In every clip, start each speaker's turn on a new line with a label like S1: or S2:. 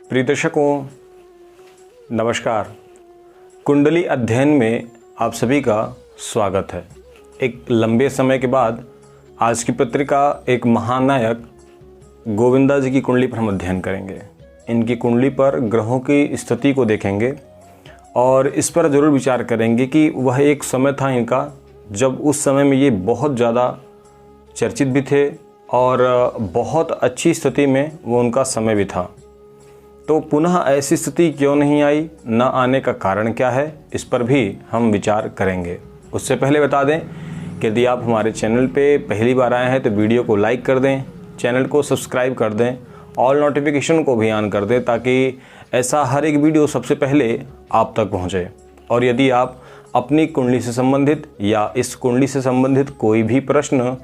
S1: प्रिय दर्शकों, नमस्कार। कुंडली अध्ययन में आप सभी का स्वागत है। एक लंबे समय के बाद आज की पत्रिका एक महानायक गोविंदा जी की कुंडली पर हम अध्ययन करेंगे। इनकी कुंडली पर ग्रहों की स्थिति को देखेंगे और इस पर ज़रूर विचार करेंगे कि वह एक समय था इनका जब उस समय में ये बहुत ज़्यादा चर्चित भी थे और बहुत अच्छी स्थिति में वो उनका समय भी था। तो पुनः ऐसी स्थिति क्यों नहीं आई, न आने का कारण क्या है, इस पर भी हम विचार करेंगे। उससे पहले बता दें कि यदि आप हमारे चैनल पे पहली बार आए हैं तो वीडियो को लाइक कर दें, चैनल को सब्सक्राइब कर दें, ऑल नोटिफिकेशन को भी ऑन कर दें ताकि ऐसा हर एक वीडियो सबसे पहले आप तक पहुंचे। और यदि आप अपनी कुंडली से संबंधित या इस कुंडली से संबंधित कोई भी प्रश्न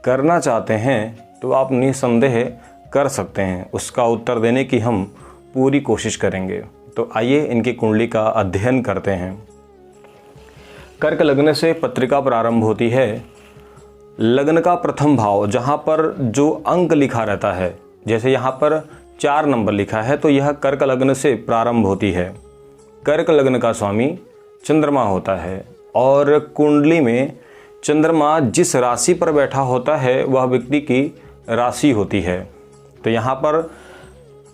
S1: करना चाहते हैं तो आप निसंदेह कर सकते हैं, उसका उत्तर देने की हम पूरी कोशिश करेंगे। तो आइए इनकी कुंडली का अध्ययन करते हैं। कर्क लग्न से पत्रिका प्रारंभ होती है। लग्न का प्रथम भाव जहाँ पर जो अंक लिखा रहता है, जैसे यहाँ पर 4 नंबर लिखा है तो यह कर्क लग्न से प्रारंभ होती है। कर्क लग्न का स्वामी चंद्रमा होता है और कुंडली में चंद्रमा जिस राशि पर बैठा होता है वह व्यक्ति की राशि होती है। तो यहाँ पर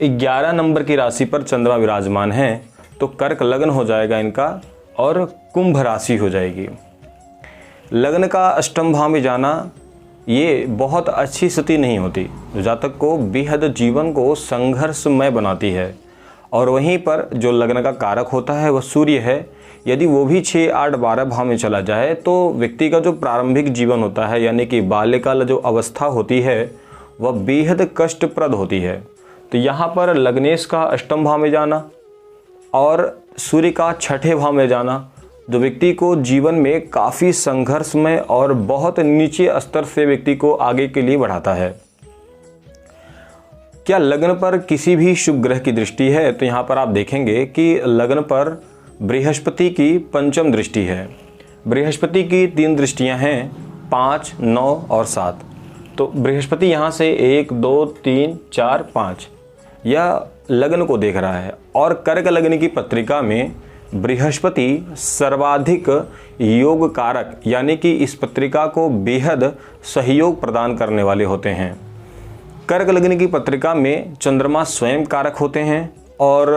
S1: 11 नंबर की राशि पर चंद्रमा विराजमान है तो कर्क लग्न हो जाएगा इनका और कुंभ राशि हो जाएगी। लग्न का अष्टम भाव में जाना ये बहुत अच्छी स्थिति नहीं होती, जो जातक को बेहद जीवन को संघर्षमय बनाती है। और वहीं पर जो लग्न का कारक होता है वह सूर्य है। यदि वो भी 6, 8, 12 भाव में चला जाए तो व्यक्ति का जो प्रारंभिक जीवन होता है यानी कि बाल्यकाल जो अवस्था होती है वह बेहद कष्टप्रद होती है। तो यहाँ पर लग्नेश का अष्टम भाव में जाना और सूर्य का 6ठे भाव में जाना जो व्यक्ति को जीवन में काफ़ी संघर्षमय और बहुत नीचे स्तर से व्यक्ति को आगे के लिए बढ़ाता है। क्या लग्न पर किसी भी शुभ ग्रह की दृष्टि है? तो यहाँ पर आप देखेंगे कि लग्न पर बृहस्पति की पंचम दृष्टि है। बृहस्पति की 3 दृष्टियां हैं, 5, 9 और 7। तो बृहस्पति यहाँ से 1, 2, 3, 4, 5 यह लग्न को देख रहा है। और कर्क लग्न की पत्रिका में बृहस्पति सर्वाधिक योग कारक यानी कि इस पत्रिका को बेहद सहयोग प्रदान करने वाले होते हैं। कर्क लग्न की पत्रिका में चंद्रमा स्वयं कारक होते हैं और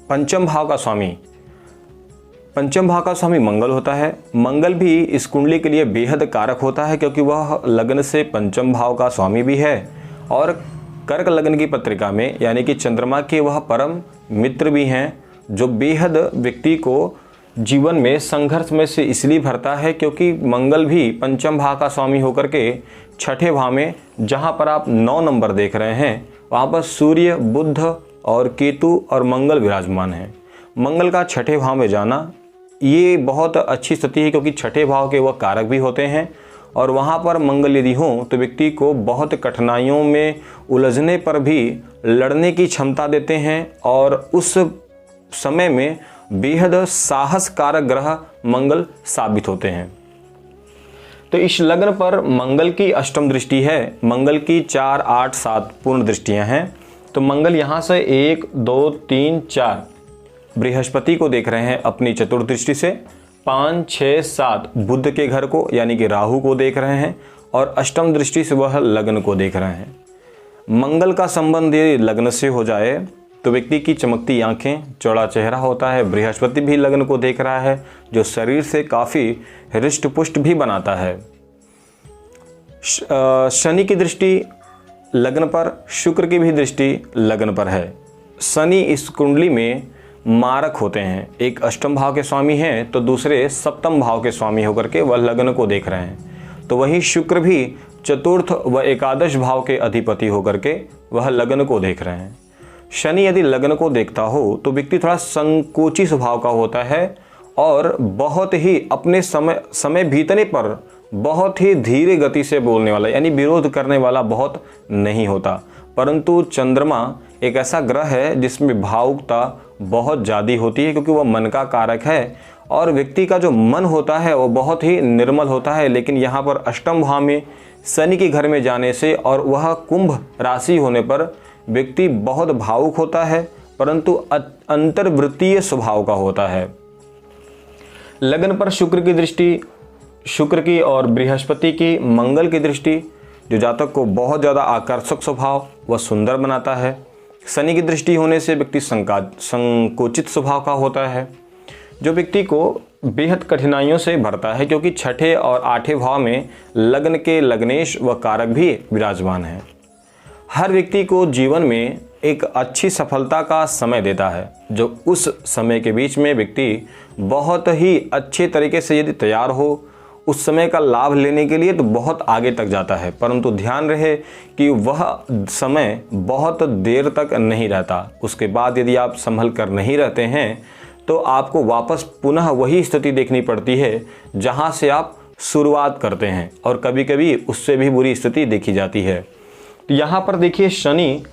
S1: पंचम भाव का स्वामी मंगल होता है। मंगल भी इस कुंडली के लिए बेहद कारक होता है क्योंकि वह लग्न से पंचम भाव का स्वामी भी है और कर्क लग्न की पत्रिका में यानी कि चंद्रमा के वह परम मित्र भी हैं जो बेहद व्यक्ति को जीवन में संघर्ष में से इसलिए भरता है क्योंकि मंगल भी पंचम भाव का स्वामी होकर के 6ठे भाव में, जहाँ पर आप 9 नंबर देख रहे हैं वहाँ पर सूर्य, बुध और केतु और मंगल विराजमान हैं। मंगल का 6ठे भाव में जाना ये बहुत अच्छी स्थिति है क्योंकि 6ठे भाव के वह कारक भी होते हैं और वहाँ पर मंगल यदि हो तो व्यक्ति को बहुत कठिनाइयों में उलझने पर भी लड़ने की क्षमता देते हैं और उस समय में बेहद साहस कारक ग्रह मंगल साबित होते हैं। तो इस लग्न पर मंगल की अष्टम दृष्टि है। मंगल की 4, 8, 7 पूर्ण दृष्टियां हैं। तो मंगल यहाँ से 1, 2, 3, 4 बृहस्पति को देख रहे हैं अपनी चतुर्थ दृष्टि से। 5, 6, 7 बुध के घर को यानी कि राहु को देख रहे हैं और अष्टम दृष्टि से वह लग्न को देख रहे हैं। मंगल का संबंध यदि लग्न से हो जाए तो व्यक्ति की चमकती आंखें, चौड़ा चेहरा होता है। बृहस्पति भी लग्न को देख रहा है जो शरीर से काफ़ी हृष्ट पुष्ट भी बनाता है। शनि की दृष्टि लग्न पर, शुक्र की भी दृष्टि लग्न पर है। शनि इस कुंडली में मारक होते हैं, एक अष्टम भाव के स्वामी हैं तो दूसरे सप्तम भाव के स्वामी होकर के वह लग्न को देख रहे हैं। तो वहीं शुक्र भी चतुर्थ व एकादश भाव के अधिपति होकर के वह लग्न को देख रहे हैं। शनि यदि लग्न को देखता हो तो व्यक्ति थोड़ा संकोची स्वभाव का होता है और बहुत ही अपने समय बीतने पर बहुत ही धीरे गति से बोलने वाला यानी विरोध करने वाला बहुत नहीं होता। परंतु चंद्रमा एक ऐसा ग्रह है जिसमें भावुकता बहुत ज़्यादा होती है क्योंकि वह मन का कारक है और व्यक्ति का जो मन होता है वो बहुत ही निर्मल होता है। लेकिन यहाँ पर अष्टम भाव में शनि के घर में जाने से और वह कुंभ राशि होने पर व्यक्ति बहुत भावुक होता है, परंतु अंतर्वृत्तीय स्वभाव का होता है। लग्न पर शुक्र की दृष्टि, शुक्र की और बृहस्पति की, मंगल की दृष्टि जो जातक को बहुत ज़्यादा आकर्षक स्वभाव व सुंदर बनाता है। शनि की दृष्टि होने से व्यक्ति संकोचित स्वभाव का होता है, जो व्यक्ति को बेहद कठिनाइयों से भरता है, क्योंकि छठे और आठवें भाव में लग्न के लग्नेश व कारक भी विराजमान है। हर व्यक्ति को जीवन में एक अच्छी सफलता का समय देता है, जो उस समय के बीच में व्यक्ति बहुत ही अच्छे तरीके से यदि तैयार हो, उस समय का लाभ लेने के लिए तो बहुत आगे तक जाता है। परंतु ध्यान रहे कि वह समय बहुत देर तक नहीं रहता। उसके बाद यदि आप संभल कर नहीं रहते हैं तो आपको वापस पुनः वही स्थिति देखनी पड़ती है जहां से आप शुरुआत करते हैं, और कभी कभी उससे भी बुरी स्थिति देखी जाती है। तो यहाँ पर देखिए, शनि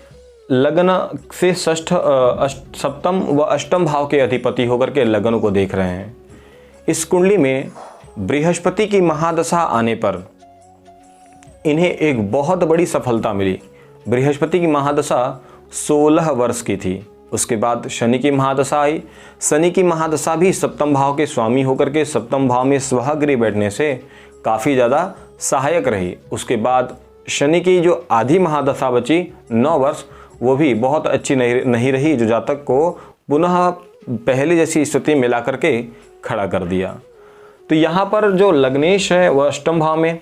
S1: लग्न से सप्तम व अष्टम भाव के अधिपति होकर के लग्न को देख रहे हैं। इस कुंडली में बृहस्पति की महादशा आने पर इन्हें एक बहुत बड़ी सफलता मिली। बृहस्पति की महादशा 16 वर्ष की थी। उसके बाद शनि की महादशा आई। शनि की महादशा भी सप्तम भाव के स्वामी होकर के सप्तम भाव में स्वगृह बैठने से काफ़ी ज़्यादा सहायक रही। उसके बाद शनि की जो आधी महादशा बची 9 वर्ष, वो भी बहुत अच्छी नहीं रही, जो जातक को पुनः पहले जैसी स्थिति मिला करके खड़ा कर दिया। तो यहाँ पर जो लग्नेश है वह अष्टम भाव में,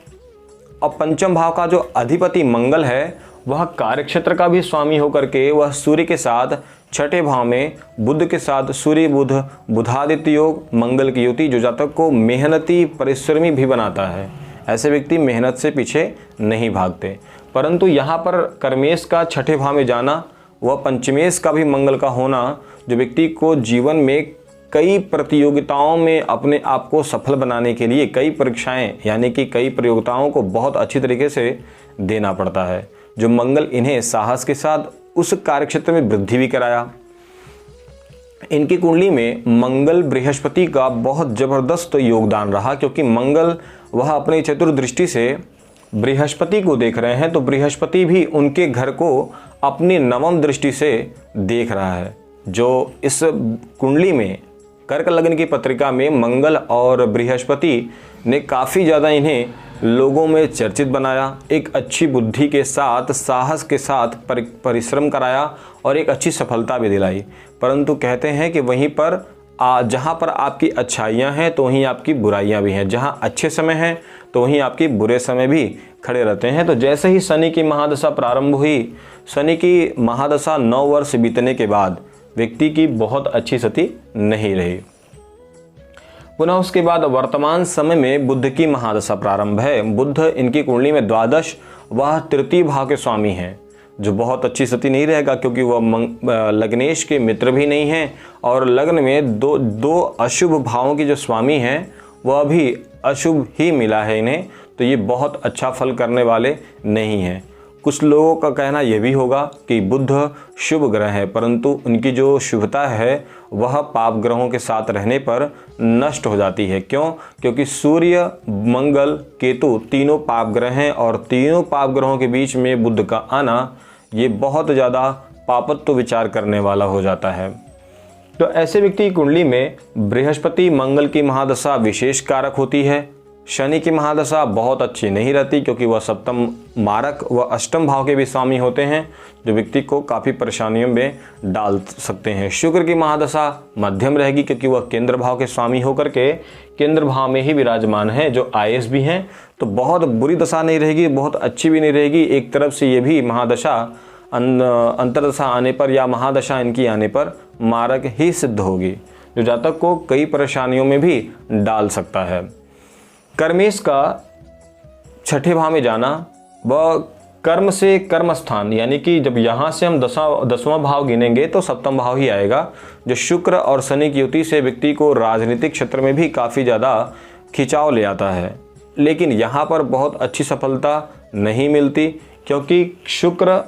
S1: और पंचम भाव का जो अधिपति मंगल है वह कार्यक्षेत्र का भी स्वामी होकर के वह सूर्य के साथ छठे भाव में बुध के साथ सूर्य बुध बुधादित्य योग मंगल की युति, जो जातक को मेहनती परिश्रमी भी बनाता है। ऐसे व्यक्ति मेहनत से पीछे नहीं भागते। परंतु यहाँ पर कर्मेश का छठे भाव में जाना व पंचमेश का भी मंगल का होना, जो व्यक्ति को जीवन में कई प्रतियोगिताओं में अपने आप को सफल बनाने के लिए कई परीक्षाएं यानी कि कई प्रतियोगिताओं को बहुत अच्छी तरीके से देना पड़ता है। जो मंगल इन्हें साहस के साथ उस कार्यक्षेत्र में वृद्धि भी कराया। इनकी कुंडली में मंगल बृहस्पति का बहुत जबरदस्त योगदान रहा, क्योंकि मंगल वह अपनी चतुर्दृष्टि से बृहस्पति को देख रहे हैं, तो बृहस्पति भी उनके घर को अपनी नवम दृष्टि से देख रहा है। जो इस कुंडली में कर्क लग्न की पत्रिका में मंगल और बृहस्पति ने काफ़ी ज़्यादा इन्हें लोगों में चर्चित बनाया। एक अच्छी बुद्धि के साथ साहस के साथ परिश्रम कराया और एक अच्छी सफलता भी दिलाई। परंतु कहते हैं कि वहीं पर जहाँ पर आपकी अच्छाइयाँ हैं तो वहीं आपकी बुराइयाँ भी हैं, जहाँ अच्छे समय हैं तो वहीं आपके बुरे समय भी खड़े रहते हैं। तो जैसे ही शनि की महादशा प्रारंभ हुई, शनि की महादशा 9 वर्ष बीतने के बाद व्यक्ति की बहुत अच्छी स्थिति नहीं रही। पुनः उसके बाद वर्तमान समय में बुध की महादशा प्रारंभ है। बुध इनकी कुंडली में द्वादश वह तृतीय भाव के स्वामी हैं, जो बहुत अच्छी स्थिति नहीं रहेगा, क्योंकि वह लग्नेश के मित्र भी नहीं हैं और लग्न में दो अशुभ भावों की जो स्वामी हैं वह भी अशुभ ही मिला है इन्हें। तो ये बहुत अच्छा फल करने वाले नहीं हैं। कुछ लोगों का कहना यह भी होगा कि बुध शुभ ग्रह है, परंतु उनकी जो शुभता है वह पाप ग्रहों के साथ रहने पर नष्ट हो जाती है। क्यों? क्योंकि सूर्य मंगल केतु तीनों पाप ग्रह हैं और तीनों पाप ग्रहों के बीच में बुध का आना ये बहुत ज़्यादा पापत्व विचार करने वाला हो जाता है। तो ऐसे व्यक्ति की कुंडली में बृहस्पति मंगल की महादशा विशेष कारक होती है। शनि की महादशा बहुत अच्छी नहीं रहती, क्योंकि वह सप्तम मारक व अष्टम भाव के भी स्वामी होते हैं, जो व्यक्ति को काफ़ी परेशानियों में डाल सकते हैं। शुक्र की महादशा मध्यम रहेगी, क्योंकि वह केंद्र भाव के स्वामी होकर के केंद्र भाव में ही विराजमान है, जो आईएएस भी हैं। तो बहुत बुरी दशा नहीं रहेगी, बहुत अच्छी भी नहीं रहेगी। एक तरफ से ये भी महादशा अंतरदशा आने पर या महादशा इनकी आने पर मारक ही सिद्ध होगी, जो जातक को कई परेशानियों में भी डाल सकता है। कर्मेश का छठे भाव में जाना व कर्म से कर्म स्थान, यानी कि जब यहाँ से हम 10वां भाव गिनेंगे तो सप्तम भाव ही आएगा, जो शुक्र और शनि की युति से व्यक्ति को राजनीतिक क्षेत्र में भी काफ़ी ज़्यादा खिंचाव ले आता है। लेकिन यहाँ पर बहुत अच्छी सफलता नहीं मिलती, क्योंकि शुक्र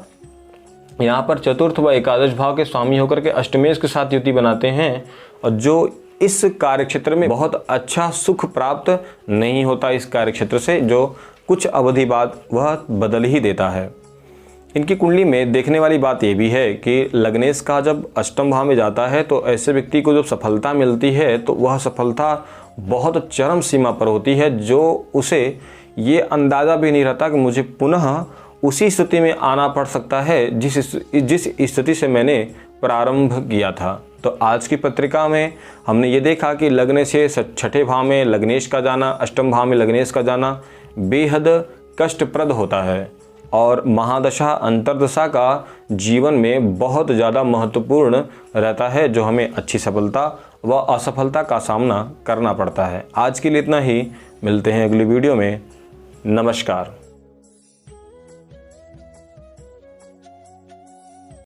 S1: यहाँ पर चतुर्थ व एकादश भाव के स्वामी होकर के अष्टमेश के साथ युति बनाते हैं, और जो इस कार्यक्षेत्र में बहुत अच्छा सुख प्राप्त नहीं होता इस कार्यक्षेत्र से, जो कुछ अवधि बाद वह बदल ही देता है। इनकी कुंडली में देखने वाली बात ये भी है कि लग्नेश का जब अष्टम भाव में जाता है तो ऐसे व्यक्ति को जब सफलता मिलती है तो वह सफलता बहुत चरम सीमा पर होती है, जो उसे ये अंदाज़ा भी नहीं रहता कि मुझे पुनः उसी स्थिति में आना पड़ सकता है जिस स्थिति से मैंने प्रारंभ किया था। तो आज की पत्रिका में हमने ये देखा कि लग्न से छठे भाव में लग्नेश का जाना, अष्टम भाव में लग्नेश का जाना बेहद कष्टप्रद होता है और महादशा अंतर्दशा का जीवन में बहुत ज़्यादा महत्वपूर्ण रहता है, जो हमें अच्छी सफलता व असफलता का सामना करना पड़ता है। आज के लिए इतना ही, मिलते हैं अगली वीडियो में। नमस्कार।